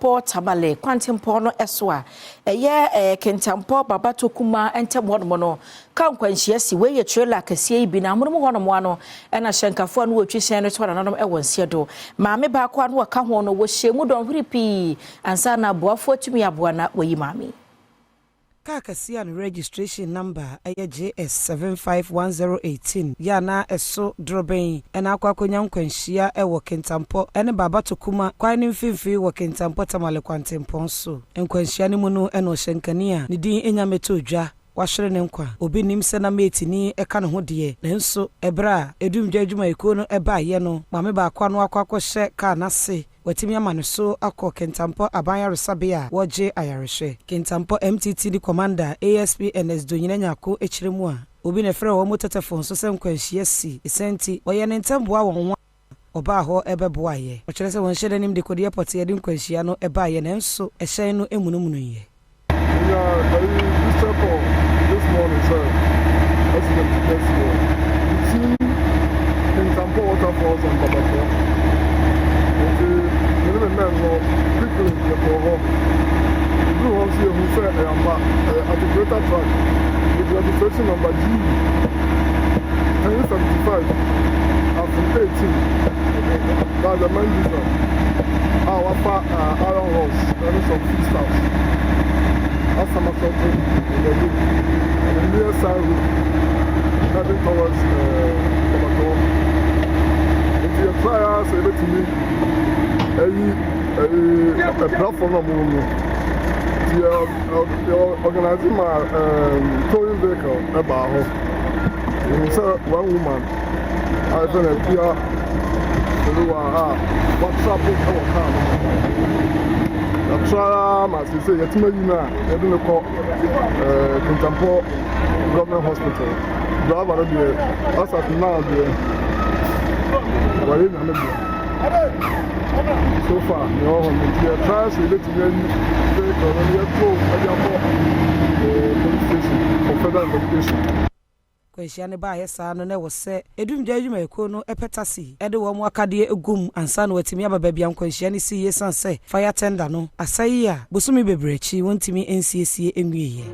Kintampo tabale Kintampo no eswa eye Kintampo baba tokuma ente mono kan kwanhia si we ye trailer Kasee bi na amono ho no mo ano e na hyenkafo no wotwihyen no to nanom e wonse do maame ba kwa no ka ho no wo hyemu don huripi ansa na boafo atumi aboa na wayi maame Kasee and registration number JS 751018 ya na eso droben ena akwakonya nkwanhia e wo Kintampo ene baba tokuma kwan mfimfi wo Kintampo tamale Kintampo so nkwanhia ne mu no eno hyenkania ne din enyameto odwa wahwere ne nkwa obi nim se na metini eka ne ho de nenso ebra edumdwa adwuma eko no eba ye no maame ba akwa no akwakohye ka na se watimi amane so akọ Kintampo abanya resabia woje ayarehwe Kintampo MTT di commander ASPNS do nyina nyako echiremu a obi ne frɛ wo motetefon so se nkwanhia si esenti oye ne ntemboa won oba ho ebeboa ye o kyerɛ sɛ won hyɛ nim de kodi airport ye de nkwanhia no eba ye nenso ɛhyɛn no emunumunu ye this morning, sir. That's the best one. Between Kintampo waterfalls and Babako. You know, quickly, the Poho. You do want to see who said, at the greater track, with registration number G 1075 and from 18. That's the main reason. Our iron horse, there is some feed stuff. That's some something in the room. And the near side room, heading towards Tomato. If you try to say to me, a platform of movement, you're organizing my towing vehicle about her. You say one woman, I've been a PR, what's up with our car? As you say, you're too many now. You're going to call Kintampo Government Hospital. Driver, that's at now. So far, you know, trying to let you police station for further investigation. Kwesiane ba yesa no na wo se edumdwa adwuma eko no epetasi ede wo mu akade egum ansa no watimi ababa bia kwesiane si yesan se fire tender no asayi a bosumi bebrechi wontimi nsiesie enwiye